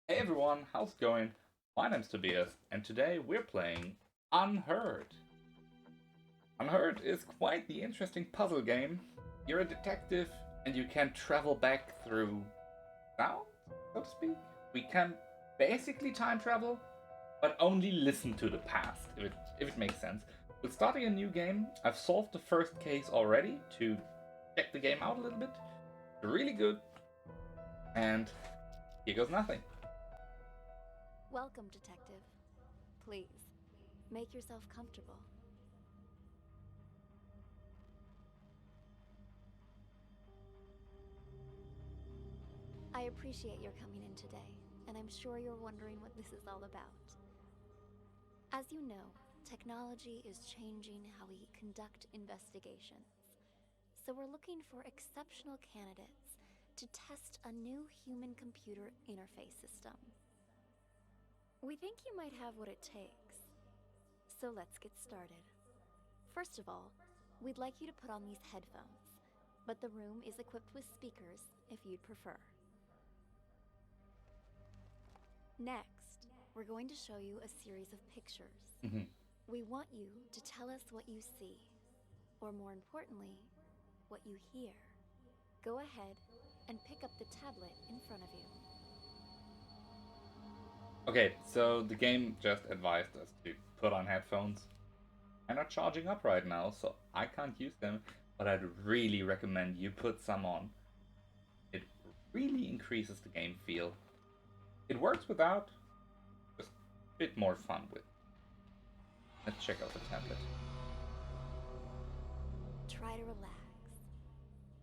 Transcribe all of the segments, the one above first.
Hey everyone, how's it going? My name's Tobias, and today we're playing Unheard. Unheard is quite the interesting puzzle game. You're a detective, and you can travel back through sound, so to speak. We can basically time travel, but only listen to the past, if it makes sense. With starting a new game, I've solved the first case already to check the game out a little bit. Really good, and here goes nothing. Welcome, Detective. Please, make yourself comfortable. I appreciate your coming in today, and I'm sure you're wondering what this is all about. As you know, technology is changing how we conduct investigations. So we're looking for exceptional candidates to test a new human-computer interface system. We think you might have what it takes. So let's get started. First of all, we'd like you to put on these headphones, but the room is equipped with speakers if you'd prefer. Next, we're going to show you a series of pictures. Mhm. We want you to tell us what you see, or more importantly, what you hear. Go ahead and pick up the tablet in front of you. Okay, so the game just advised us to put on headphones. I'm not charging up right now, so I can't use them, but I'd really recommend you put some on. It really increases the game feel. It works without, just a bit more fun with. Let's check out the tablet. Try to relax.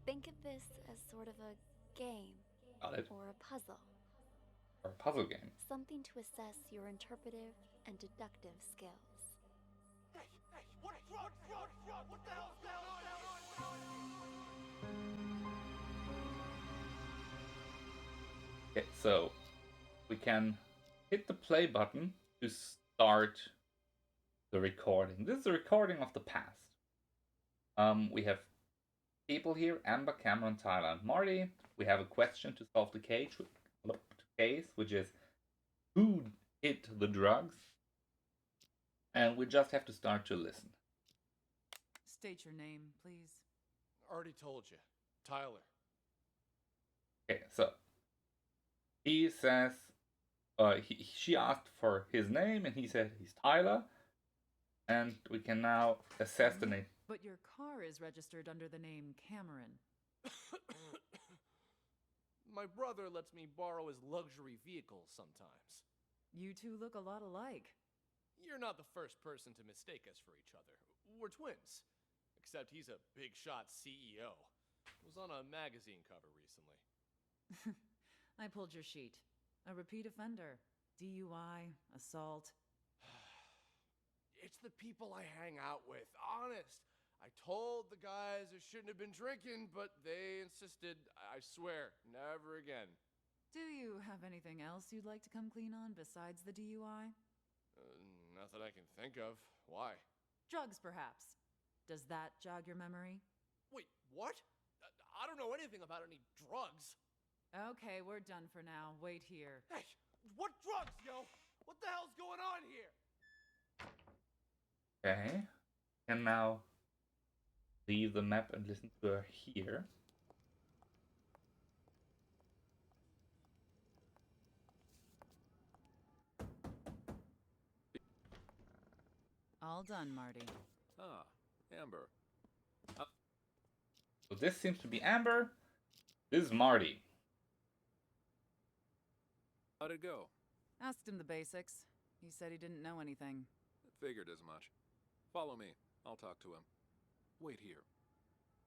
Think of this as sort of a game Got it. or a puzzle, Or a puzzle game. something to assess your interpretive and deductive skills. What the hell's going on? Okay, so we can hit the play button to start the recording. This is a recording of the past. We have people here: Amber, Cameron, Tyler, and Marty. We have a question to solve the case, which is who hid the drugs, and we just have to start to listen. State your name, please. Already told you. Tyler. Okay, so he says, she asked for his name, and he said he's Tyler, and we can now assess the name. But your car is registered under the name Cameron. My brother lets me borrow his luxury vehicles sometimes. You two look a lot alike. You're not the first person to mistake us for each other. We're twins. Except he's a big shot CEO. Was on a magazine cover recently. I pulled your sheet. A repeat offender. DUI, assault. It's the people I hang out with, honest. I told the guys I shouldn't have been drinking, but they insisted, I swear, never again. Do you have anything else you'd like to come clean on besides the DUI? Not that I can think of. Why? Drugs, perhaps. Does that jog your memory? Wait, what? I don't know anything about any drugs. Okay, we're done for now. Wait here. Hey, what drugs, yo? What the hell's going on here? Okay, can now leave the map and listen to her here. All done, Marty. Ah, Amber. So this seems to be Amber. This is Marty. How'd it go? Asked him the basics. He said he didn't know anything. Figured as much. Follow me. I'll talk to him. Wait here.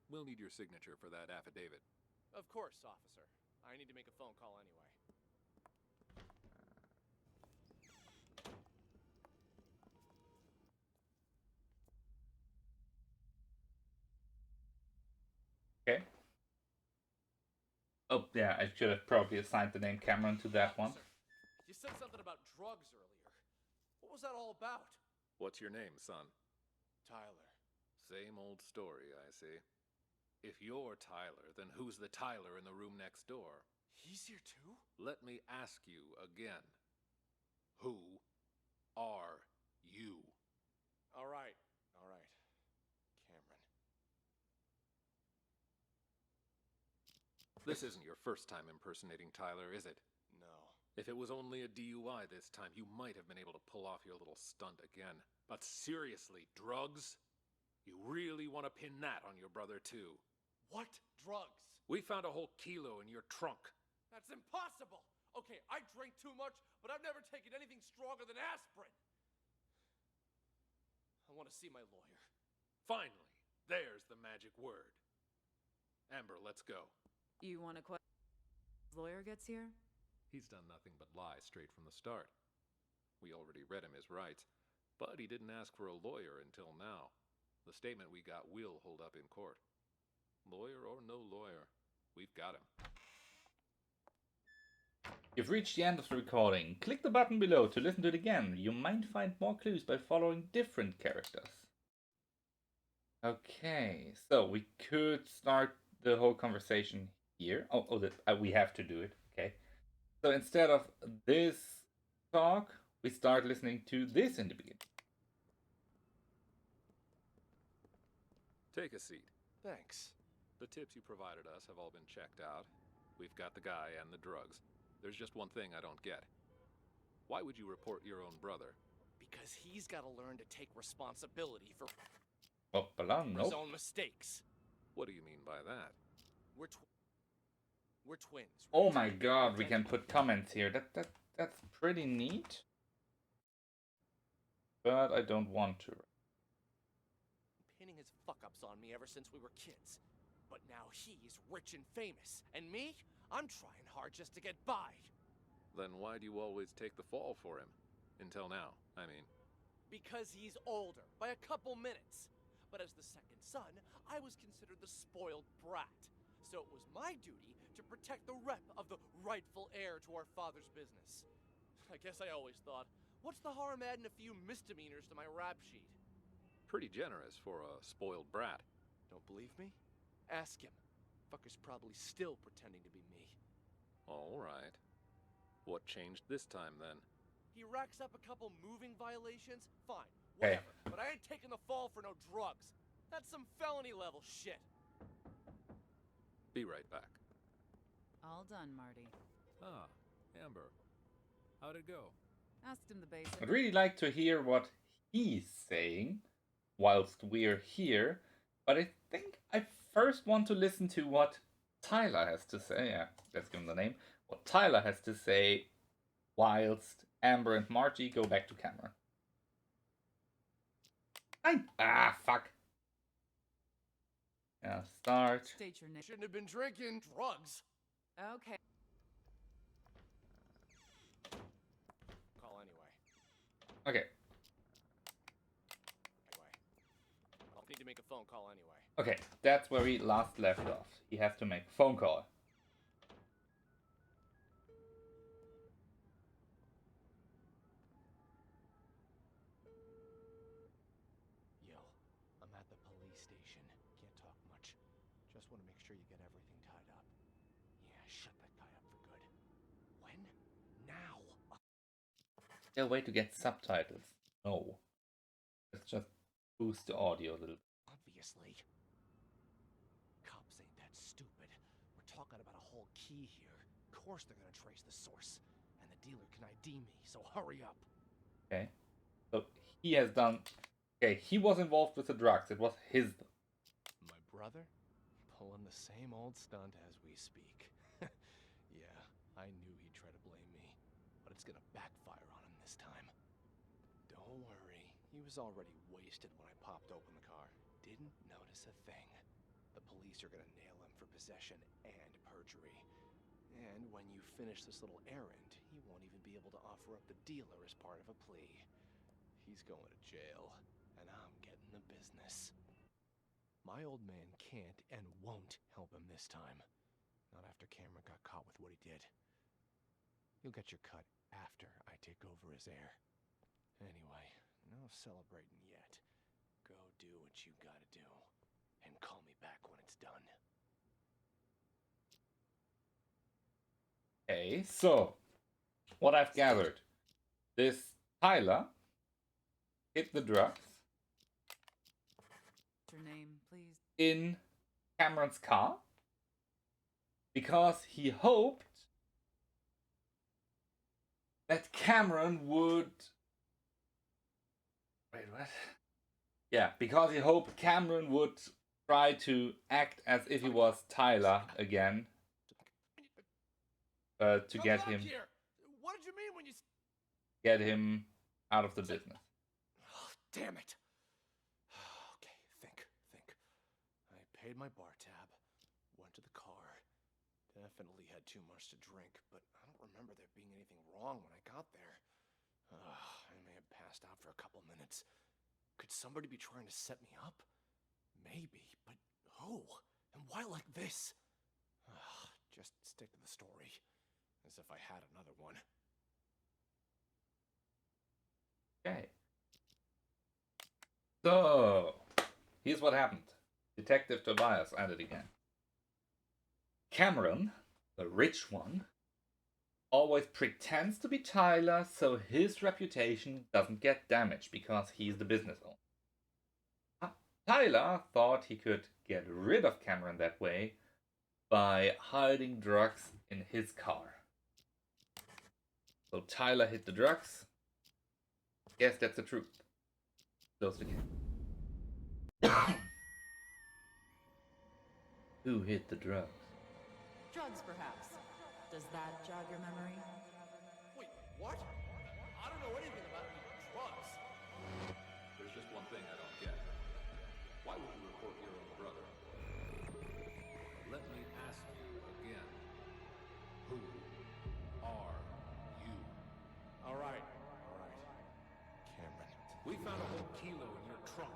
We'll need your signature for that affidavit. Of course, officer. I need to make a phone call anyway. Okay. Oh yeah, I should have probably assigned the name Cameron to that one. Officer, you said something about drugs earlier. What was that all about? What's your name, son? Tyler. Same old story, I see. If you're Tyler, then who's the Tyler in the room next door? He's here too? Let me ask you again. Who are you? All right. Cameron. This isn't your first time impersonating Tyler, is it? No. If it was only a DUI this time, you might have been able to pull off your little stunt again. But seriously, drugs? You really want to pin that on your brother too? What drugs? We found a whole kilo in your trunk. That's impossible! Okay, I drink too much, but I've never taken anything stronger than aspirin. I want to see my lawyer. Finally, there's the magic word. Amber, let's go. You want to lawyer gets here? He's done nothing but lie straight from the start. We already read him his rights, but he didn't ask for a lawyer until now. The statement we got will hold up in court. Lawyer or no lawyer, we've got him. You've reached the end of the recording. Click the button below to listen to it again. You might find more clues by following different characters. Okay, so we could start the whole conversation here. We have to do it. Okay. So instead of this talk, we start listening to this in the beginning. Take a seat. Thanks. The tips you provided us have all been checked out. We've got the guy and the drugs. There's just one thing I don't get. Why would you report your own brother? Because he's got to learn to take responsibility for Nope. his own mistakes. What do you mean by that? We're twins. Oh my god, we can put comments here. That's pretty neat. But I don't want to. Pinning his fuck-ups on me ever since we were kids. But now he's rich and famous. And me? I'm trying hard just to get by. Then why do you always take the fall for him? Until now, I mean. Because he's older, by a couple minutes. But as the second son, I was considered the spoiled brat. So it was my duty to protect the rep of the rightful heir to our father's business. I guess I always thought, what's the harm adding a few misdemeanors to my rap sheet? Pretty generous for a spoiled brat. Don't believe me? Ask him. Fucker's probably still pretending to be me. All right. What changed this time, then? He racks up a couple moving violations? Fine, Hey. whatever. But I ain't taking the fall for no drugs. That's some felony level shit. Be right back. All done, Marty. Ah, Amber. How'd it go? Asked him the basics. I'd really like to hear what he's saying whilst we're here, but I think I first want to listen to what Tyler has to say. Yeah, let's give him the name. What Tyler has to say whilst Amber and Marty go back to camera. Fuck. Yeah, start. State your name. Shouldn't have been drinking drugs. Okay. Call anyway. Okay, I'll need to make a phone call anyway. okay, that's where we last left off. He has to make a phone call. Yo, I'm at the police station. Can't talk much. Just want to make sure you get everything tied up. Yeah, shut that guy up for good. When? Now! Is there a way to get subtitles? No. Let's just boost the audio a little. Obviously. Cops ain't that stupid. We're talking about a whole key here. Of course they're gonna trace the source. And the dealer can ID me, so hurry up. Okay. So he has done. Okay, he was involved with the drugs. It was his. My brother? Pulling the same old stunt as we speak. Yeah, I knew he'd try to blame me. But it's gonna backfire on him this time. Don't worry. He was already wasted when I popped open the car. Didn't notice a thing. The police are gonna nail him for possession and perjury. And when you finish this little errand, he won't even be able to offer up the dealer as part of a plea. He's going to jail, and I'm getting the business. My old man can't and won't help him this time. Not after Cameron got caught with what he did. You'll get your cut after I take over as heir. Anyway, no celebrating yet. Go do what you gotta do. And call me back when it's done. Okay, so what I've gathered, this Tyler hid the drugs Your name, please. in Cameron's car because he hoped that Cameron would. Wait, what? Yeah, because he hoped Cameron would try to act as if he was Tyler again. To get him. What did you mean when you... Get him out of the business. Oh, damn it. Okay, think. I paid my bar tab, went to the car, definitely had too much to drink, but I don't remember there being anything wrong when I got there. I may have passed out for a couple minutes. Could somebody be trying to set me up? Maybe, but who? And why like this? Just stick to the story, as if I had another one. Okay. So, here's what happened. Detective Tobias at it again. Cameron, the rich one, always pretends to be Tyler so his reputation doesn't get damaged because he's the business owner. Tyler thought he could get rid of Cameron that way by hiding drugs in his car. So Tyler hid the drugs. Yes, that's the truth. Close the game. Who hid the drugs? Drugs, perhaps. Does that jog your memory? Wait, what? I don't know anything about any drugs. There's just one thing I don't get. Why would you report your own brother? Let me ask you again. Who are you? All right. Cameron. We found a whole kilo in your trunk.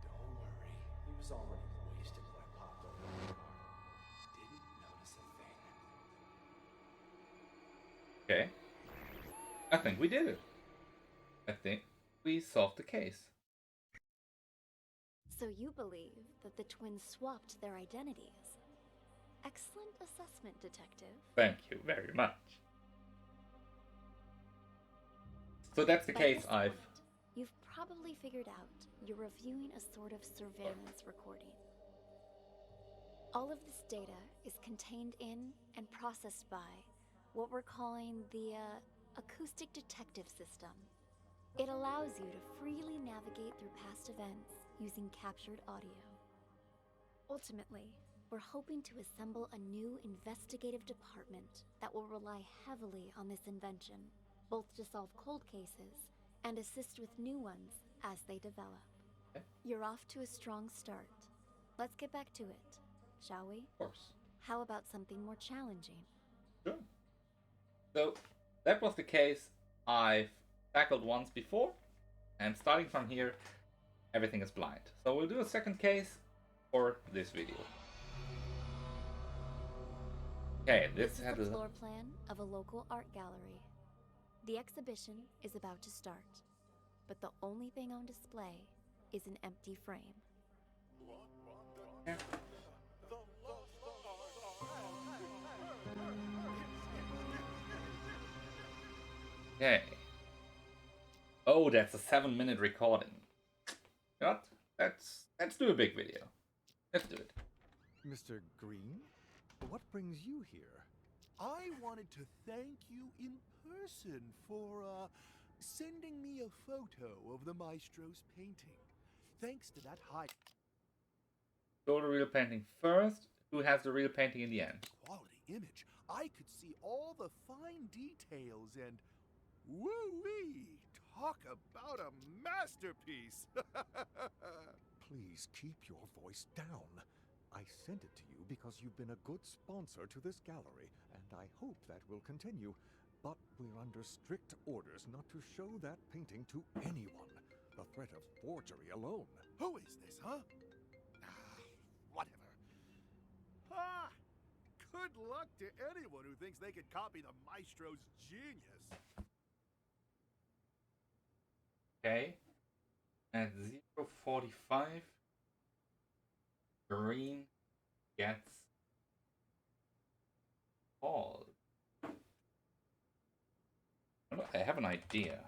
Don't worry. He was already wasted when I popped open the car. Didn't notice a thing. Okay. I think we did it. I think we solved the case. So you believe that the twins swapped their identities? Excellent assessment, Detective. Thank you very much. So that's the By case this I've... point, you've probably figured out you're reviewing a sort of surveillance recording. All of this data is contained in and processed by what we're calling the acoustic detective system. It allows you to freely navigate through past events using captured audio. Ultimately, we're hoping to assemble a new investigative department that will rely heavily on this invention, both to solve cold cases and assist with new ones as they develop. Okay. You're off to a strong start. Let's get back to it, shall we? Of course. How about something more challenging? Sure. So that was the case I've tackled once before, and starting from here, everything is blind. So we'll do a second case for this video. Okay, This this is had the a... floor plan of a local art gallery. The exhibition is about to start, but the only thing on display is an empty frame. Yeah. Okay. Oh, that's a 7-minute recording. You know what? Let's do a big video. Let's do it. Mr. Green, what brings you here? I wanted to thank you in person for, sending me a photo of the maestro's painting. Thanks to that high Show the real painting first. Who has the real painting in the end? quality image, I could see all the fine details and woo-wee! Talk about a masterpiece! Please keep your voice down. I sent it to you because you've been a good sponsor to this gallery, and I hope that will continue. But we're under strict orders not to show that painting to anyone. The threat of forgery alone. Who is this, huh? Whatever. Ah! Good luck to anyone who thinks they could copy the maestro's genius. Okay. At 0:45, Green gets called? I have an idea.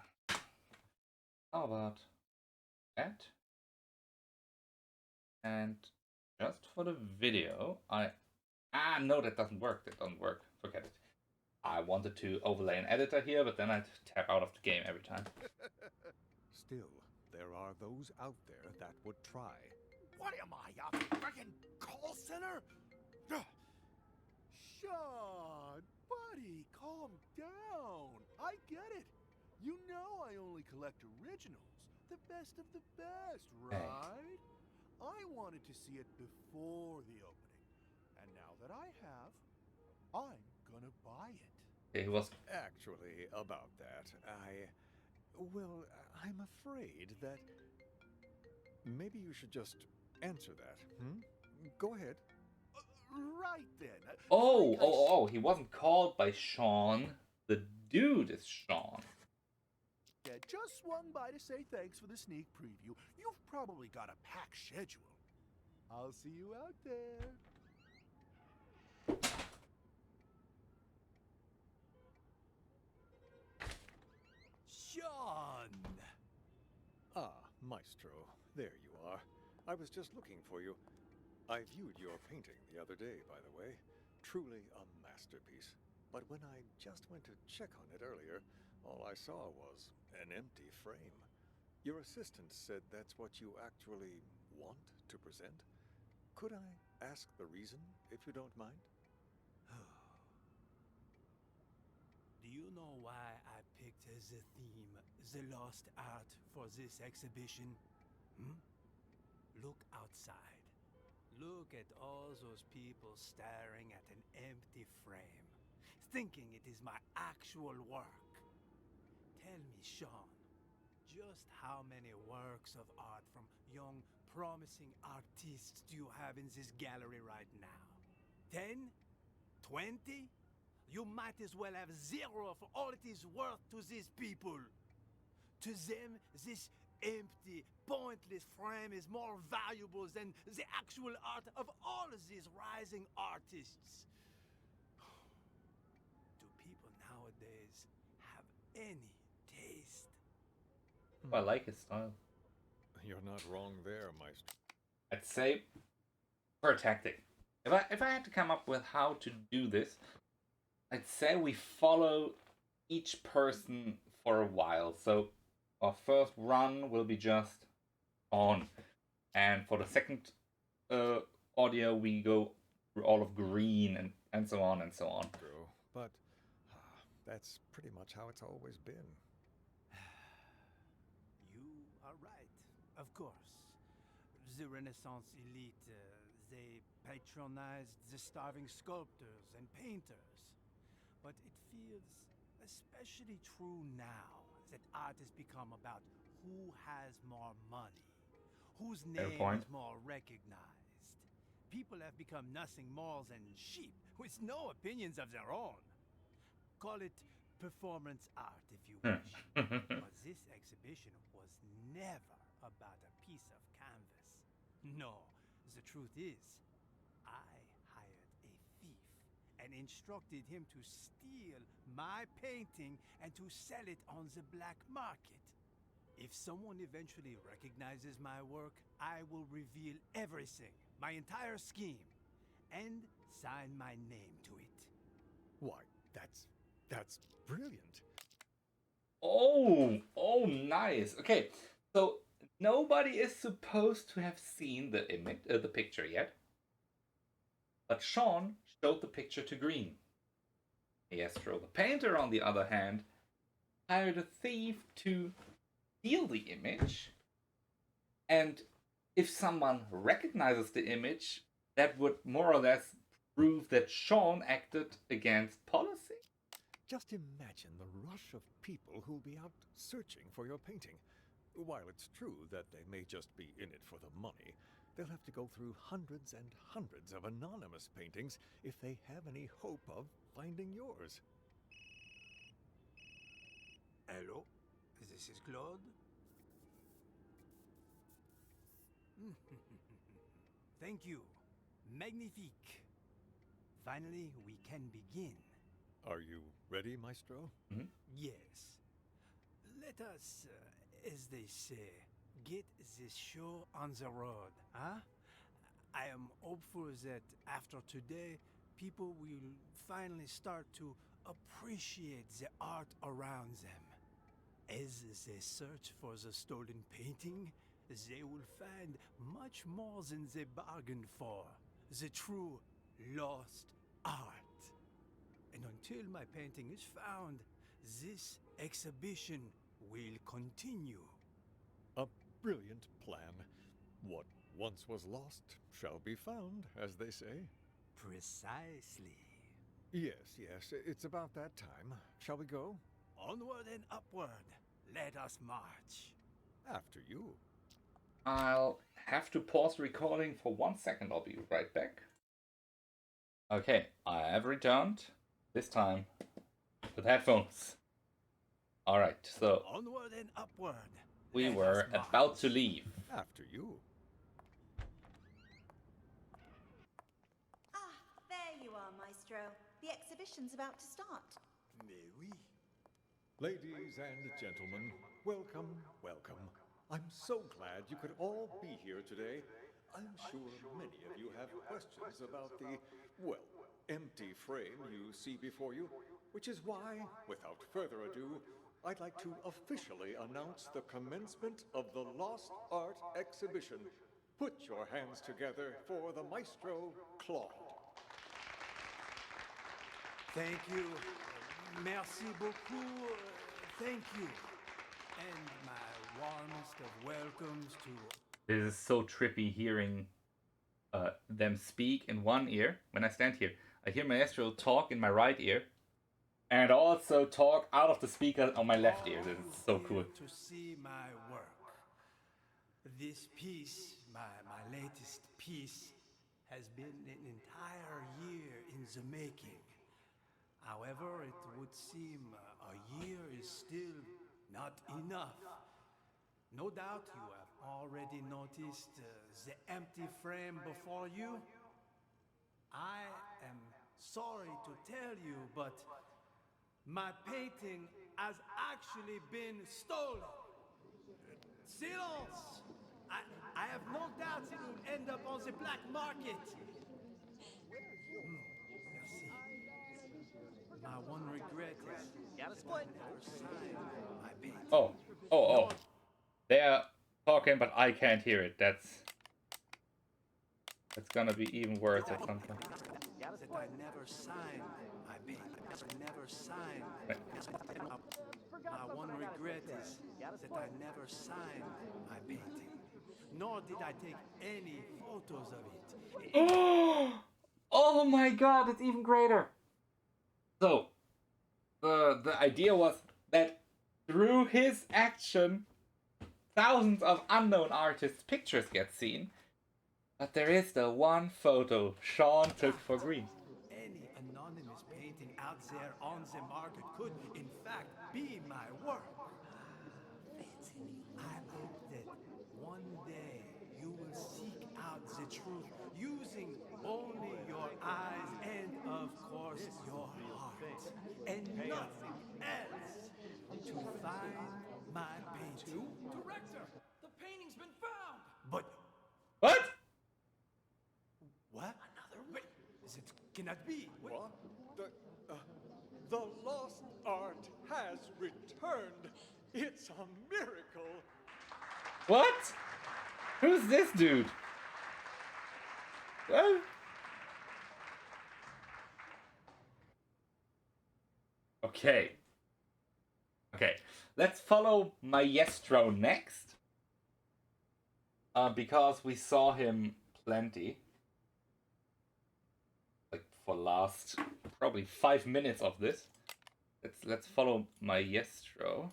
How about that? And just for the video, no, that doesn't work. That doesn't work. Forget it. I wanted to overlay an editor here, but then I'd tap out of the game every time. Still, there are those out there that would try. What am I, a friggin' call center? Sean, buddy, calm down. I get it. You know I only collect originals. The best of the best, right? I wanted to see it before the opening. And now that I have, I'm gonna buy it. He was Actually, about that, I'm afraid that maybe you should just answer that. Go ahead. Right then. He wasn't called by Sean. The dude is Sean. Yeah, just swung by to say thanks for the sneak preview. You've probably got a packed schedule. I'll see you out there. Sean! Ah, Maestro, there you are. I was just looking for you. I viewed your painting the other day, by the way. Truly a masterpiece. But when I just went to check on it earlier, all I saw was an empty frame. Your assistant said that's what you actually want to present. Could I ask the reason, if you don't mind? Do you know why I picked as a theme the lost art for this exhibition? Look outside. Look at all those people staring at an empty frame, thinking it is my actual work. Tell me, Sean, just how many works of art from young, promising artists do you have in this gallery right now? 10? 20? You might as well have 0 for all it is worth to these people. To them, this empty, pointless frame is more valuable than the actual art of all of these rising artists. Do people nowadays have any taste? I like his style. You're not wrong there, Maestro. I'd say for a tactic. If I had to come up with how to do this, I'd say we follow each person for a while. So our first run will be just on. And for the second audio, we go through all of green and so on and so on. True, but that's pretty much how it's always been. You are right, of course. The Renaissance elite, they patronized the starving sculptors and painters. But it feels especially true now that art has become about who has more money, whose name is more recognized. People have become nothing more than sheep with no opinions of their own. Call it performance art if you wish. But this exhibition was never about a piece of canvas. No, the truth is, I hired a thief and instructed him to steal my painting and to sell it on the black market. If someone eventually recognizes my work, I will reveal everything, my entire scheme, and sign my name to it. Why, that's brilliant. Oh, nice. Okay, so nobody is supposed to have seen the image, the picture yet. But Sean showed the picture to Green. Maestro, the painter, on the other hand, hired a thief to steal the image. And if someone recognizes the image, that would more or less prove that Sean acted against policy. Just imagine the rush of people who'll be out searching for your painting. While it's true that they may just be in it for the money, they'll have to go through hundreds and hundreds of anonymous paintings if they have any hope of finding yours. Hello, this is Claude. Thank you. Magnifique. Finally, we can begin. Are you ready, Maestro? Yes. Let us, as they say, get this show on the road, huh? I am hopeful that after today, people will finally start to appreciate the art around them. As they search for the stolen painting, they will find much more than they bargained for. The true lost art. And until my painting is found, this exhibition will continue. A brilliant plan. What once was lost shall be found, as they say. Precisely. Yes, yes, it's about that time. Shall we go? Onward and upward. Let us march. After you. I'll have to pause the recording for 1 second. I'll be right back. Okay, I have returned. This time with headphones. Alright, so Onward and upward. we Let were us march. about to leave. After you. Ah, there you are, Maestro. The exhibition's about to start. Mais oui. Ladies and gentlemen, welcome, welcome. I'm so glad you could all be here today. I'm sure many of you have questions about the, well, empty frame you see before you, which is why, without further ado, I'd like to officially announce the commencement of the Lost Art Exhibition. Put your hands together for the Maestro, Claude. Thank you. Merci beaucoup. Thank you. And my warmest of welcomes to... This is so trippy hearing them speak in one ear. When I stand here, I hear Maestro talk in my right ear, and also talk out of the speaker on my left ear. This is so cool. To see my work. This piece, my latest piece, has been an entire year in the making. However, it would seem a year is still not enough. No doubt you have already noticed the empty frame before you. I am sorry to tell you, but my painting has actually been stolen. Silence! I have no doubts it will end up on the black market. Merci. My one regret is Got a that split. I never signed my painting. Oh. They're talking, but I can't hear it. That's gonna be even worse at some point. That I never signed my painting. Never signed. My one regret is that I never signed my painting. Nor did I take any photos of it. Oh my god, it's even greater. So, the idea was that through his action, thousands of unknown artists' pictures get seen, but there is the one photo Sean took for green. Any anonymous painting out there on the market could, in fact, be my work. I hope that one day you will seek out the truth using only your eyes and, of course, your heart, and nothing else to find my painting. Director, the painting's been found. But What? what? Another one? Wait, it cannot be. Wait. What? The lost art has returned. It's a miracle. What? Who's this dude? What? Okay. Let's follow Maestro next. Because we saw him plenty. Like for last probably 5 minutes of this. Let's follow Maestro.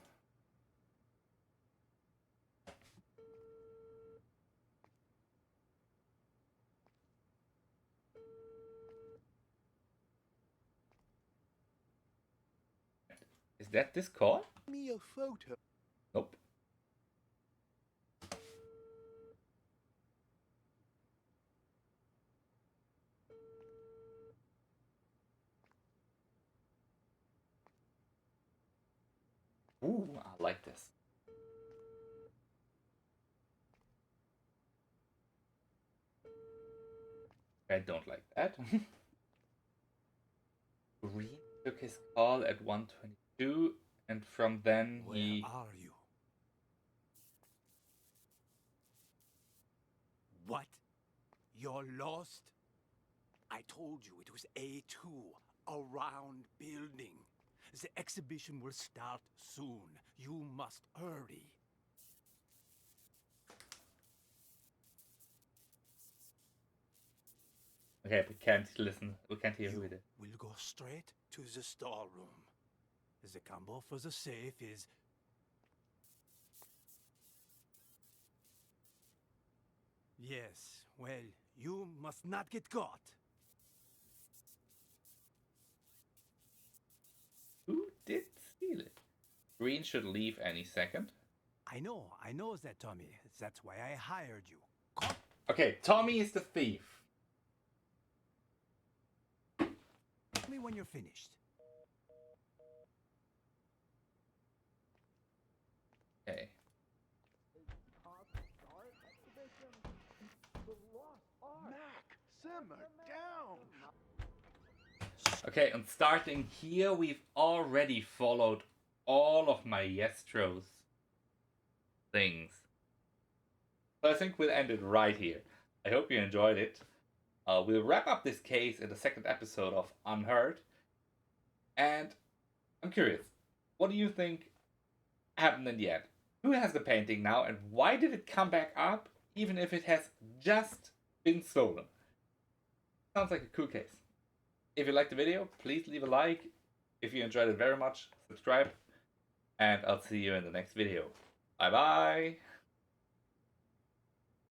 Is that this call? Me a photo. Nope. Ooh, I like this. I don't like that. Green took his call at 1:22, and from then Where he... are you? What? You're lost? I told you it was A2, a round building. The exhibition will start soon. You must hurry. Okay, we can't listen. We can't hear who You it is. will go straight to the storeroom. The combo for the safe is... Yes, well, you must not get caught. Who did steal it? Green should leave any second. I know that, Tommy. That's why I hired you. Okay, Tommy is the thief. Tell me when you're finished. Okay. Mac, simmer down! Okay, and starting here, we've already followed all of Maestro's things. So I think we'll end it right here. I hope you enjoyed it. We'll wrap up this case in the second episode of Unheard. And I'm curious, what do you think happened in the end? Who has the painting now, and why did it come back up, even if it has just been stolen? Sounds like a cool case. If you liked the video, please leave a like. If you enjoyed it very much, subscribe. And I'll see you in the next video. Bye bye!